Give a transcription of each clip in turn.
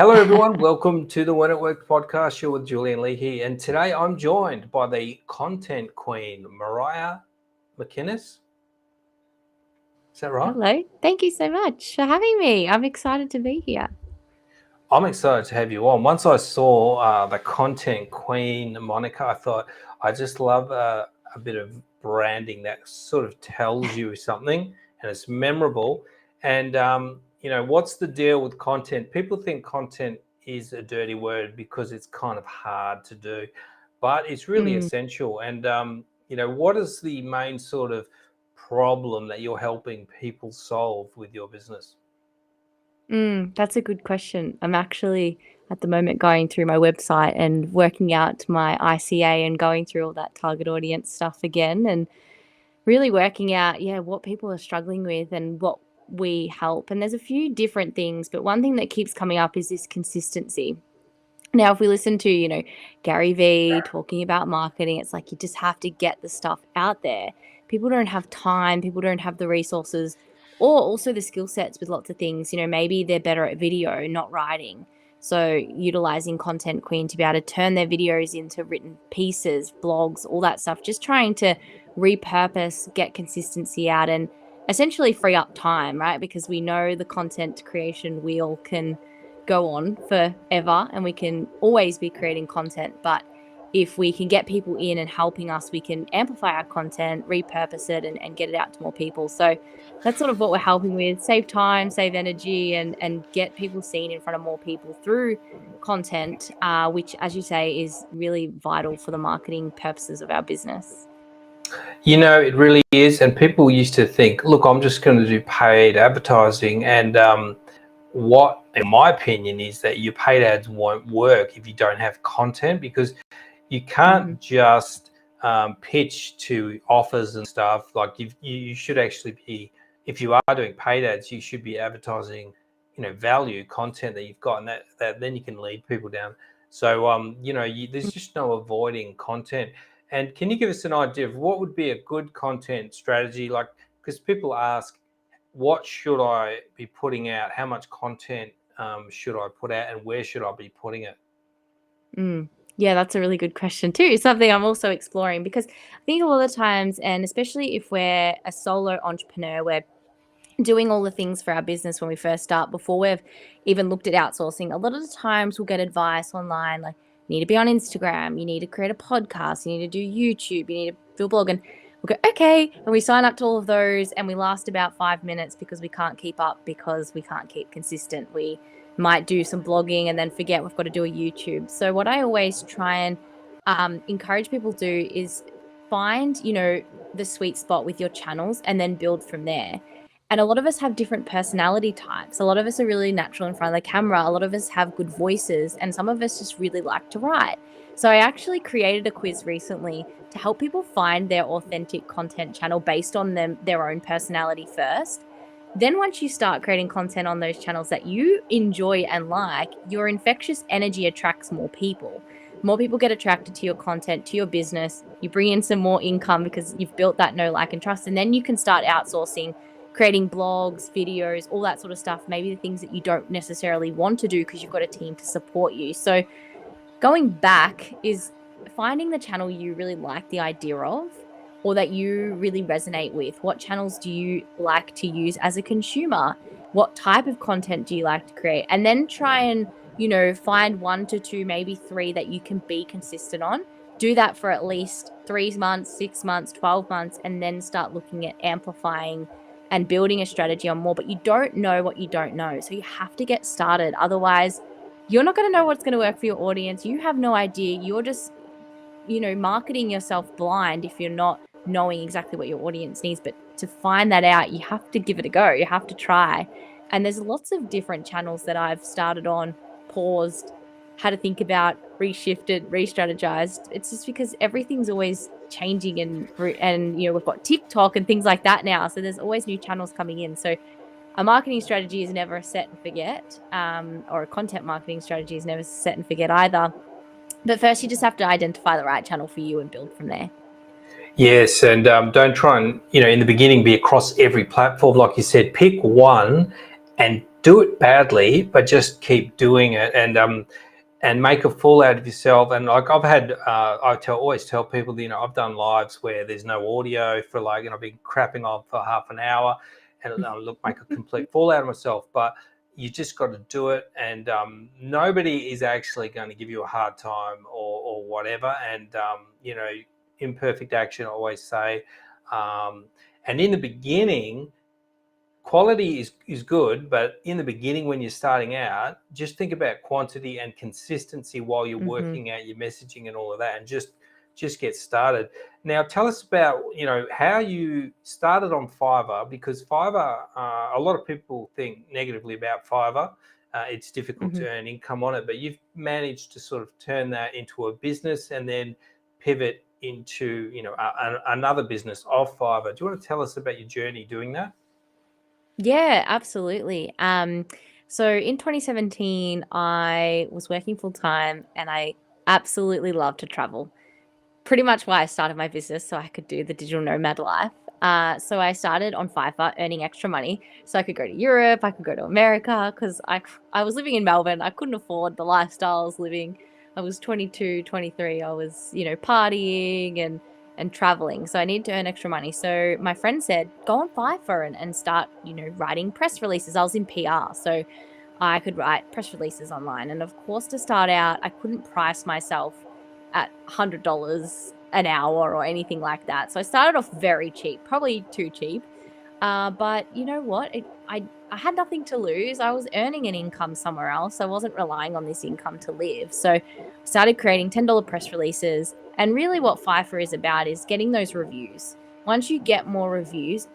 Hello, everyone. Welcome to the When It Worked podcast. You're with Julian Leahy, and today I'm joined by the content queen, Mariah MacInnes. Is that right? Hello. Thank you so much for having me. I'm excited to be here. I'm excited to have you on. Once I saw the content queen moniker, I thought I just love a bit of branding that sort of tells you something and it's memorable. And, what's the deal with content? People think content is a dirty word because it's kind of hard to do, but it's really essential. And, what is the main sort of problem that you're helping people solve with your business? That's a good question. I'm actually at the moment going through my website and working out my ICA and going through all that target audience stuff again and really working out, what people are struggling with and what we help. And there's a few different things, but one thing that keeps coming up is this consistency. Now, if we listen to, Gary Vee talking about marketing, it's like you just have to get the stuff out there. People don't have time, people don't have the resources, or also the skill sets with lots of things. Maybe they're better at video, not writing. So utilizing Content Queen to be able to turn their videos into written pieces, blogs, all that stuff, just trying to repurpose, get consistency out and essentially free up time, right? Because we know the content creation wheel can go on forever and we can always be creating content, but if we can get people in and helping us, we can amplify our content, repurpose it and get it out to more people. So that's sort of what we're helping with: save time, save energy, and get people seen in front of more people through content, which, as you say, is really vital for the marketing purposes of our business. It really is. And people used to think, look, I'm just going to do paid advertising. And what, in my opinion, is that your paid ads won't work if you don't have content, because you can't just pitch to offers and stuff. Like you should actually be, if you are doing paid ads, you should be advertising, value content that you've got, and that then you can lead people down. So, there's just no avoiding content. And can you give us an idea of what would be a good content strategy? Like, because people ask, what should I be putting out? How much content should I put out, and where should I be putting it? Yeah, that's a really good question too. Something I'm also exploring, because I think a lot of times, and especially if we're a solo entrepreneur, we're doing all the things for our business when we first start before we've even looked at outsourcing. A lot of the times we'll get advice online like, you need to be on Instagram, you need to create a podcast, you need to do YouTube, you need to do a blog, and we'll go, okay, and we sign up to all of those and we last about 5 minutes because we can't keep up, because we can't keep consistent. We might do some blogging and then forget we've got to do a YouTube. So what I always try and encourage people to do is find, the sweet spot with your channels and then build from there. And a lot of us have different personality types. A lot of us are really natural in front of the camera. A lot of us have good voices, and some of us just really like to write. So I actually created a quiz recently to help people find their authentic content channel based on their own personality first. Then once you start creating content on those channels that you enjoy and like, your infectious energy attracts more people. More people get attracted to your content, to your business. You bring in some more income because you've built that know, like, and trust. And then you can start outsourcing, creating blogs, videos, all that sort of stuff. Maybe the things that you don't necessarily want to do because you've got a team to support you. So going back is finding the channel you really like the idea of, or that you really resonate with. What channels do you like to use as a consumer? What type of content do you like to create? And then try and, find 1 to 2, maybe 3 that you can be consistent on. Do that for at least 3 months, 6 months, 12 months, and then start looking at amplifying and building a strategy on more. But you don't know what you don't know. So you have to get started. Otherwise, you're not going to know what's going to work for your audience. You have no idea. You're just, marketing yourself blind if you're not knowing exactly what your audience needs. But to find that out, you have to give it a go. You have to try. And there's lots of different channels that I've started on, paused, had to think about, reshifted, re-strategized. It's just because everything's always changing, and we've got TikTok and things like that now. So there's always new channels coming in. So a marketing strategy is never a set and forget, or a content marketing strategy is never set and forget either. But first, you just have to identify the right channel for you and build from there. Yes, and don't try and, in the beginning be across every platform. Like you said, pick one and do it badly, but just keep doing it, and make a fool out of yourself. And like I've had, always tell people that, I've done lives where there's no audio for I've been crapping on for half an hour, and I'll make a complete fool out of myself. But you just got to do it, and nobody is actually going to give you a hard time or whatever. And imperfect action, I always say. And in the beginning, quality is good, but in the beginning when you're starting out, just think about quantity and consistency while you're working out your messaging and all of that, and just get started. Now tell us about how you started on Fiverr, because Fiverr, a lot of people think negatively about Fiverr. It's difficult to earn income on it, but you've managed to sort of turn that into a business and then pivot into another business off Fiverr. Do you want to tell us about your journey doing that? Yeah, absolutely. So in 2017, I was working full time and I absolutely loved to travel. Pretty much why I started my business, so I could do the digital nomad life. So I started on Fiverr earning extra money so I could go to Europe, I could go to America, because I was living in Melbourne. I couldn't afford the lifestyle I was living. I was 22, 23. I was, partying and traveling. So I needed to earn extra money. So my friend said, go on Fiverr and start, writing press releases. I was in PR. So I could write press releases online. And of course, to start out, I couldn't price myself at $100 an hour or anything like that. So I started off very cheap, probably too cheap. But you know what? I had nothing to lose. I was earning an income somewhere else. I wasn't relying on this income to live. So I started creating $10 press releases. And really what Fiverr is about is getting those reviews. Once you get more reviews,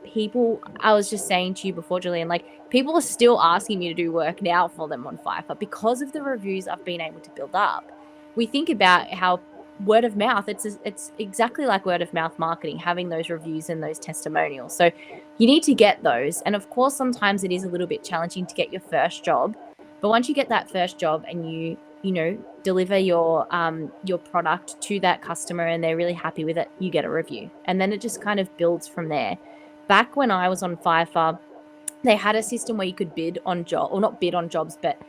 I was just saying to you before, Julian, people are still asking me to do work now for them on Fiverr because of the reviews I've been able to build up. We think about how word of mouth, it's exactly like word of mouth marketing, having those reviews and those testimonials. So you need to get those. And of course, sometimes it is a little bit challenging to get your first job. But once you get that first job and you deliver your product to that customer and they're really happy with it, you get a review. And then it just kind of builds from there. Back when I was on Fiverr, they had a system where you could bid on not bid on jobs, but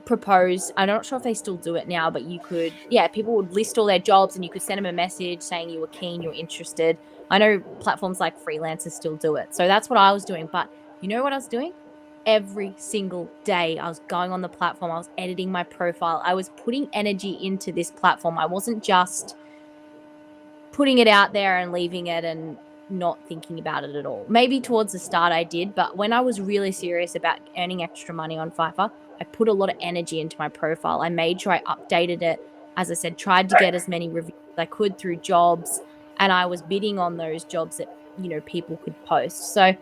propose. I'm not sure if they still do it now, but you could, people would list all their jobs and you could send them a message saying you were keen, you were interested. I know platforms like Freelancers still do it. So that's what I was doing. But you know what I was doing? Every single day I was going on the platform. I was editing my profile. I was putting energy into this platform. I wasn't just putting it out there and leaving it and not thinking about it at all. Maybe towards the start I did, but when I was really serious about earning extra money on Fiverr, I put a lot of energy into my profile. I made sure I updated it. As I said, tried to get as many reviews as I could through jobs, and I was bidding on those jobs that, people could post. So I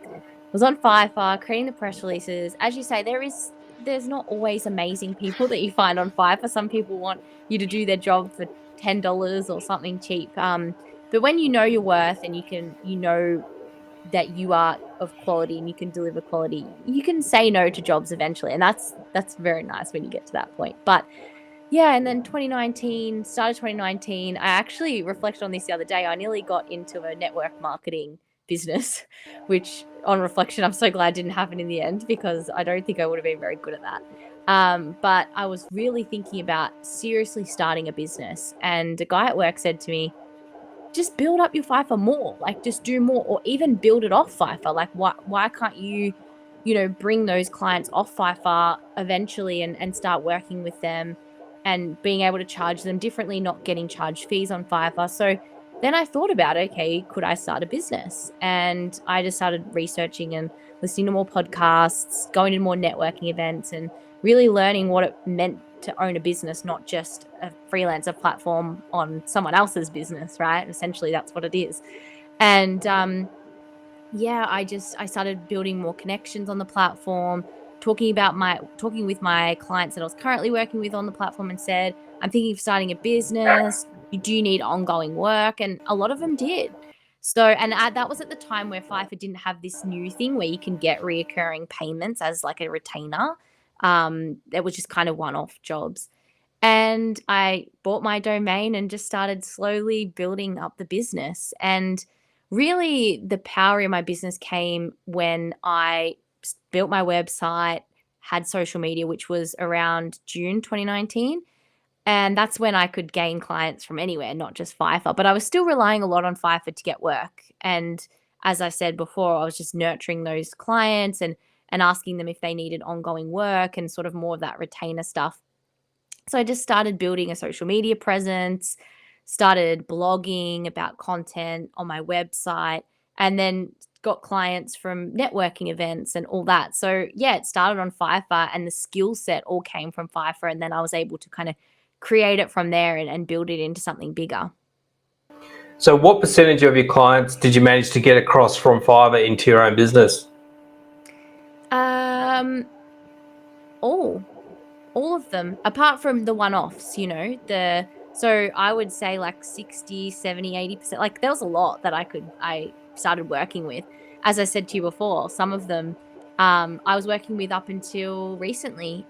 was on Fiverr, creating the press releases. As you say, there's not always amazing people that you find on Fiverr. Some people want you to do their job for $10 or something cheap. But when you know your worth and you know that you are of quality and you can deliver quality, you can say no to jobs eventually. And that's very nice when you get to that point. But yeah, and then started 2019, I actually reflected on this the other day. I nearly got into a network marketing business, which on reflection, I'm so glad didn't happen in the end, because I don't think I would have been very good at that. But I was really thinking about seriously starting a business. And a guy at work said to me, just build up your Fiverr more, just do more, or even build it off Fiverr. Why can't you, bring those clients off Fiverr eventually and start working with them and being able to charge them differently, not getting charged fees on Fiverr. So then I thought about, okay, could I start a business? And I just started researching and listening to more podcasts, going to more networking events, and really learning what it meant to own a business, not just a freelancer platform on someone else's business, right? Essentially, that's what it is. And I started building more connections on the platform, talking with my clients that I was currently working with on the platform, and said, I'm thinking of starting a business. Do you need ongoing work? And a lot of them did. So, and that was at the time where Fiverr didn't have this new thing where you can get reoccurring payments as like a retainer. It was just kind of one-off jobs. And I bought my domain and just started slowly building up the business. And really the power in my business came when I built my website, had social media, which was around June 2019. And that's when I could gain clients from anywhere, not just Fiverr. But I was still relying a lot on Fiverr to get work. And as I said before, I was just nurturing those clients and asking them if they needed ongoing work and sort of more of that retainer stuff. So I just started building a social media presence, started blogging about content on my website, and then got clients from networking events and all that. So yeah, it started on Fiverr, and the skill set all came from Fiverr. And then I was able to kind of create it from there and build it into something bigger. So what percentage of your clients did you manage to get across from Fiverr into your own business? All of them, apart from the one-offs, so I would say like 60, 70, 80%. Like there was a lot that I started working with. As I said to you before, some of them I was working with up until recently,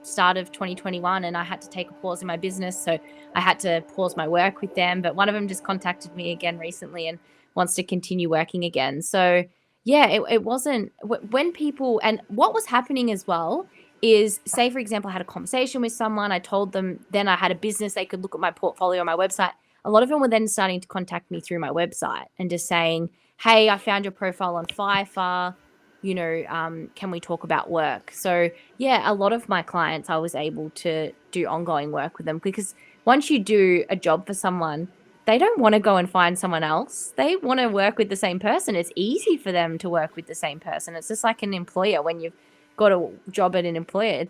start of 2021, and I had to take a pause in my business. So I had to pause my work with them. But one of them just contacted me again recently and wants to continue working again. So yeah, it wasn't when people, and what was happening as well is, say, for example, I had a conversation with someone, I told them, then I had a business, they could look at my portfolio on my website. A lot of them were then starting to contact me through my website and just saying, hey, I found your profile on Fiverr, can we talk about work? So yeah, a lot of my clients, I was able to do ongoing work with them, because once you do a job for someone, they don't want to go and find someone else. They want to work with the same person. It's easy for them to work with the same person. It's just like an employer. When you've got a job at an employer,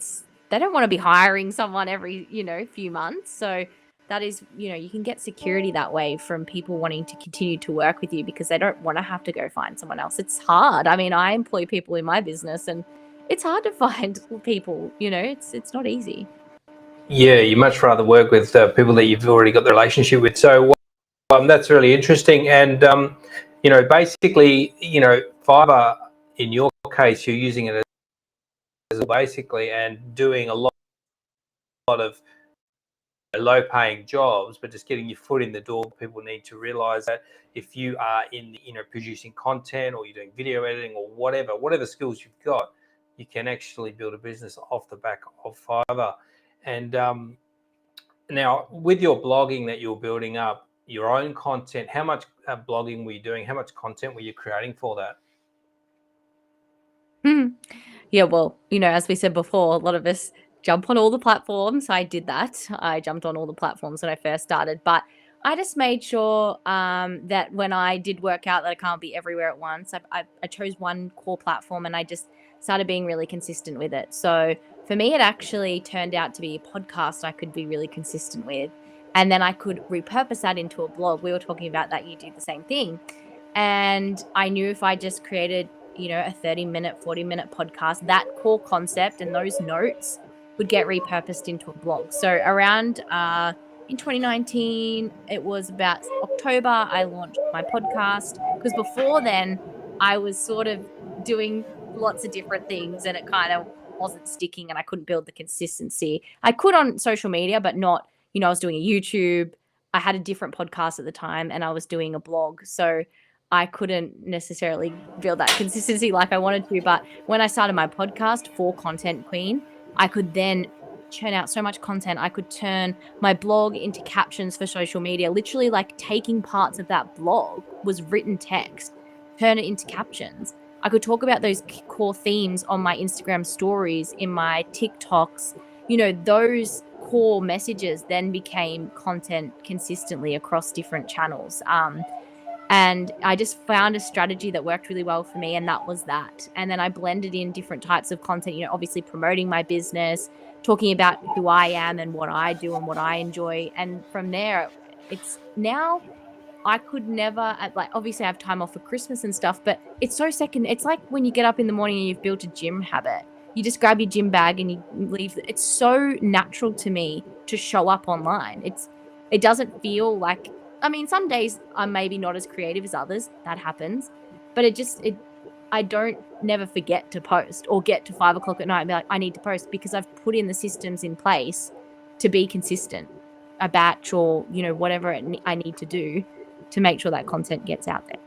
they don't want to be hiring someone every few months. So that is, you can get security that way from people wanting to continue to work with you, because they don't want to have to go find someone else. It's hard. I mean, I employ people in my business, and it's hard to find people. It's not easy. Yeah, you much rather work with people that you've already got the relationship with. So that's really interesting. And basically, Fiverr, in your case, you're using it as basically and doing a lot of low-paying jobs, but just getting your foot in the door. People need to realize that if you are in producing content, or you're doing video editing, or whatever skills you've got, you can actually build a business off the back of Fiverr. And now, with your blogging that you're building up, your own content, how much blogging were you doing? How much content were you creating for that? Yeah, well, as we said before, a lot of us jump on all the platforms. I did that. I jumped on all the platforms when I first started, but I just made sure that when I did work out that I can't be everywhere at once, I chose one core platform, and I just started being really consistent with it. So for me, it actually turned out to be a podcast I could be really consistent with. And then I could repurpose that into a blog. We were talking about that. You do the same thing. And I knew if I just created, a 30-minute, 40-minute podcast, that core concept and those notes would get repurposed into a blog. So around in 2019, it was about October, I launched my podcast, because before then I was sort of doing lots of different things, and it kind of wasn't sticking, and I couldn't build the consistency. I could on social media, but not, I was doing a YouTube. I had a different podcast at the time, and I was doing a blog. So I couldn't necessarily build that consistency like I wanted to. But when I started my podcast for Content Queen, I could then churn out so much content. I could turn my blog into captions for social media, literally like taking parts of that blog was written text, turn it into captions. I could talk about those core themes on my Instagram stories, in my TikToks. Those core messages then became content consistently across different channels. And I just found a strategy that worked really well for me, and that was that. And then I blended in different types of content, obviously promoting my business, talking about who I am and what I do and what I enjoy. And from there, it's now I could never, obviously I have time off for Christmas and stuff, but it's so second. It's like when you get up in the morning and you've built a gym habit. You just grab your gym bag and you leave. It's so natural to me to show up online. It doesn't feel like, some days I'm maybe not as creative as others. That happens. But I don't never forget to post, or get to 5 o'clock at night and be like, I need to post, because I've put in the systems in place to be consistent, a batch, or, whatever I need to do to make sure that content gets out there.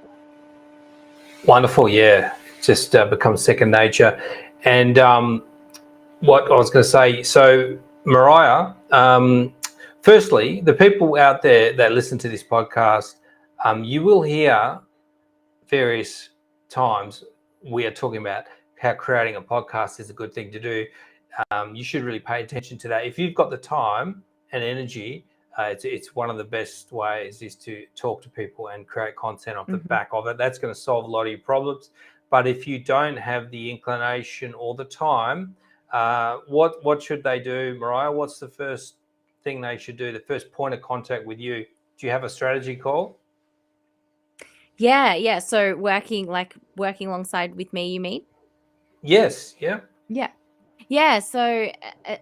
Wonderful. Yeah. Just becomes second nature. And what I was going to say. So, Mariah, firstly, the people out there that listen to this podcast, you will hear various times we are talking about how creating a podcast is a good thing to do. You should really pay attention to that. If you've got the time and energy, it's one of the best ways is to talk to people and create content off the back of it. That's going to solve a lot of your problems. But if you don't have the inclination or the time, what should they do, Mariah? What's the first thing they should do? The first point of contact with you? Do you have a strategy call? Yeah. So working alongside with me, you mean? Yes. Yeah. Yeah, so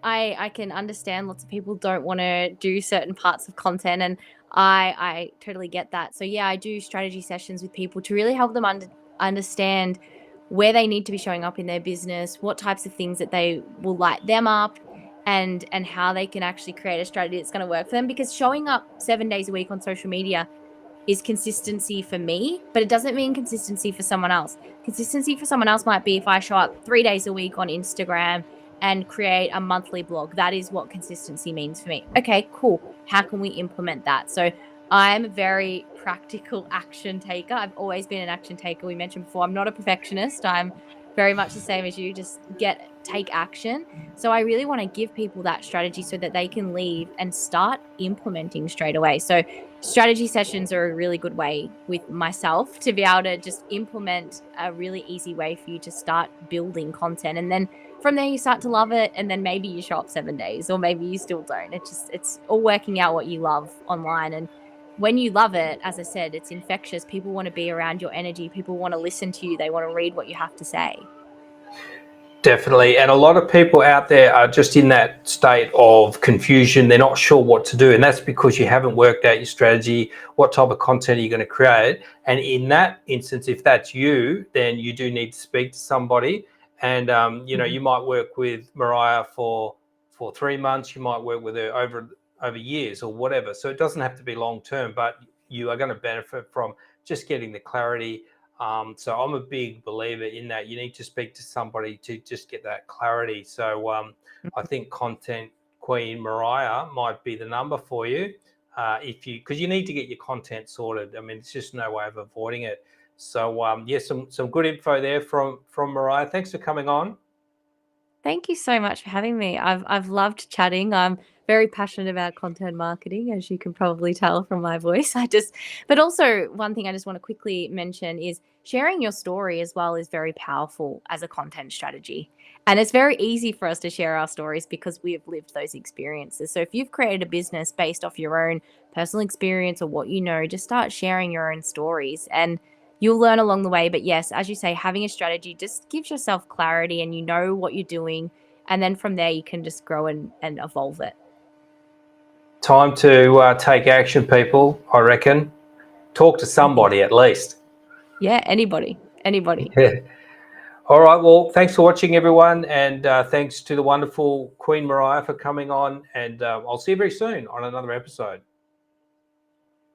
I can understand lots of people don't want to do certain parts of content, and I totally get that. So yeah, I do strategy sessions with people to really help them understand where they need to be showing up in their business, what types of things that they will light them up, and how they can actually create a strategy that's going to work for them. Because showing up 7 days a week on social media is consistency for me, but it doesn't mean consistency for someone else. Consistency for someone else might be if I show up 3 days a week on Instagram and create a monthly blog. That is what consistency means for me. Okay, cool. How can we implement that? So I'm a very practical action taker. I've always been an action taker. We mentioned before, I'm not a perfectionist. I'm very much the same as you, just take action. So I really want to give people that strategy so that they can leave and start implementing straight away. So strategy sessions are a really good way with myself to be able to just implement a really easy way for you to start building content. And then from there you start to love it, and then maybe you show up 7 days, or maybe you still don't. It's all working out what you love online. And when you love it, as I said, it's infectious. People want to be around your energy. People want to listen to you. They want to read what you have to say. Definitely. And a lot of people out there are just in that state of confusion. They're not sure what to do. And that's because you haven't worked out your strategy, what type of content are you going to create. And in that instance, if that's you, then you do need to speak to somebody. And, you might work with Mariah for 3 months. You might work with her over years or whatever. So it doesn't have to be long term, but you are going to benefit from just getting the clarity. So I'm a big believer in that. You need to speak to somebody to just get that clarity. So I think Content Queen Mariah might be the number for you because you need to get your content sorted. I mean, it's just no way of avoiding it. So some good info there from Mariah. Thanks for coming on. Thank you so much for having me. I've loved chatting. I'm very passionate about content marketing, as you can probably tell from my voice. But also one thing I just want to quickly mention is sharing your story as well is very powerful as a content strategy. And it's very easy for us to share our stories because we have lived those experiences. So if you've created a business based off your own personal experience or what you know, just start sharing your own stories, and you'll learn along the way. But yes, as you say, having a strategy just gives yourself clarity, and you know what you're doing. And then from there, you can just grow and evolve it. Time to take action, people, I reckon. Talk to somebody at least. Yeah, anybody. Yeah. All right. Well, thanks for watching, everyone. And thanks to the wonderful Queen Mariah for coming on. And I'll see you very soon on another episode.